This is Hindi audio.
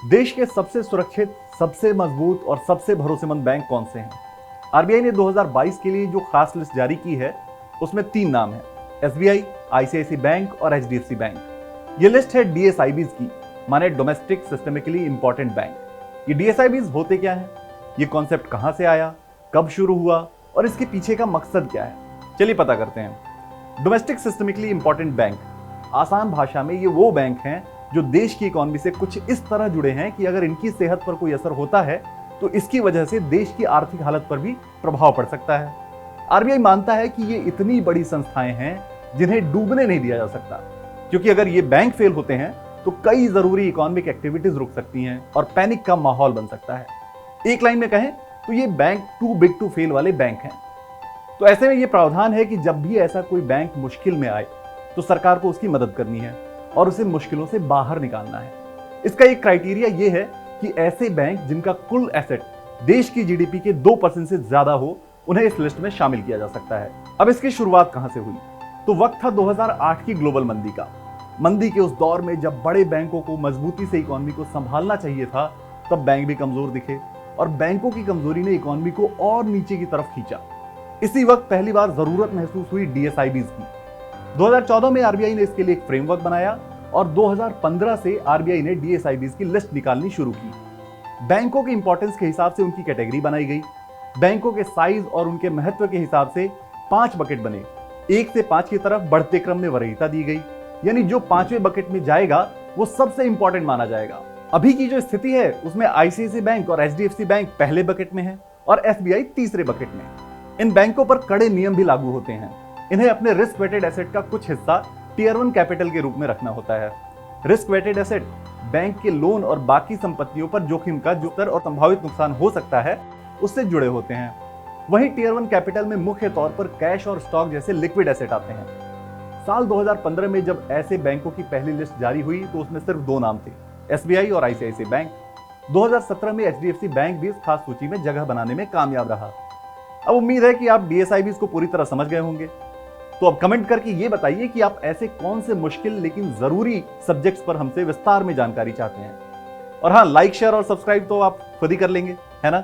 देश के सबसे सुरक्षित, सबसे मजबूत और सबसे भरोसेमंद बैंक कौन से हैं? आरबीआई ने 2022 के लिए जो खास लिस्ट जारी की है उसमें 3 नाम हैं, एसबीआई, आईसीआईसी बैंक और एचडीएफसी बैंक। ये लिस्ट है डीएसआईबीज की, माने डोमेस्टिक सिस्टमिकली इंपॉर्टेंट बैंक। ये डीएसआईबीज होते क्या हैं? ये कॉन्सेप्ट कहां से आया, कब शुरू हुआ और इसके पीछे का मकसद क्या है? चलिए पता करते हैं। डोमेस्टिक सिस्टमिकली इंपॉर्टेंट बैंक, आसान भाषा में ये वो बैंक हैं जो देश की इकोनॉमी से कुछ इस तरह जुड़े हैं कि अगर इनकी सेहत पर कोई असर होता है तो इसकी वजह से देश की आर्थिक हालत पर भी प्रभाव पड़ सकता है। आरबीआई मानता है कि ये इतनी बड़ी संस्थाएं हैं जिन्हें डूबने नहीं दिया जा सकता, क्योंकि अगर ये बैंक फेल होते हैं तो कई जरूरी इकोनॉमिक एक्टिविटीज रुक सकती हैं और पैनिक का माहौल बन सकता है। एक लाइन में कहें तो ये bank too big to fail वाले बैंक हैं। तो ऐसे में ये प्रावधान है कि जब भी ऐसा कोई बैंक मुश्किल में आए तो सरकार को उसकी मदद करनी है और उसे मुश्किलों से बाहर निकालना है। इसका एक क्राइटेरिया ये है कि ऐसे बैंक जिनका कुल एसेट देश की जीडीपी के 2% से ज्यादा हो, उन्हें इस लिस्ट में शामिल किया जा सकता है। अब इसकी शुरुआत कहां से हुई? तो वक्त था 2008 की ग्लोबल मंदी का। मंदी के उस दौर में जब बड़े बैंकों को मजबूती से इकोनॉमी को संभालना चाहिए था, तब बैंक भी कमजोर दिखे और बैंकों की कमजोरी ने इकोनॉमी को और नीचे की तरफ खींचा। इसी वक्त पहली बार जरूरत महसूस हुई डीएसआईबीज की। 2014 में आरबीआई ने इसके लिए एक फ्रेमवर्क बनाया और 2015 से आरबीआई ने डीएसआईबीज की लिस्ट निकालनी शुरू की। बैंकों के इंपॉर्टेंस के हिसाब से उनकी कैटेगरी बनाई गई। बैंकों के साइज और उनके महत्व के हिसाब से 5 बकेट बने। 1 से 5 की तरफ बढ़ते क्रम में वरीयता दी गई, यानी जो 5वें बकेट में जाएगा वो सबसे इंपॉर्टेंट माना जाएगा। अभी की जो स्थिति है उसमें आईसीआईसी बैंक और एचडीएफसी बैंक पहले बकेट में है और एसबीआई तीसरे बकेट में। इन बैंकों पर कड़े नियम भी लागू होते हैं। इन्हें अपने रिस्क वेटेड एसेट का कुछ हिस्सा टियर 1 कैपिटल के रूप में रखना होता है। रिस्क वेटेड एसेट बैंक के लोन और बाकी संपत्तियों पर जोखिम का जो स्तर और संभावित नुकसान हो सकता है उससे जुड़े होते हैं। वहीं टियर 1 कैपिटल में मुख्य तौर पर कैश और स्टॉक जैसे लिक्विड एसेट आते हैं। साल 2015 में जब ऐसे बैंकों की पहली लिस्ट जारी हुई तो उसमें सिर्फ 2 नाम थे, एसबीआई और आईसीआईसी बैंक। 2017 में एचडीएफसी बैंक भी इस खास सूची में जगह बनाने में कामयाब रहा। अब उम्मीद है कि आप डीएसआईबीज को पूरी तरह समझ गए होंगे। तो अब कमेंट करके ये बताइए कि आप ऐसे कौन से मुश्किल लेकिन जरूरी सब्जेक्ट्स पर हमसे विस्तार में जानकारी चाहते हैं। और हाँ, लाइक, शेयर और सब्सक्राइब तो आप खुद ही कर लेंगे, है ना?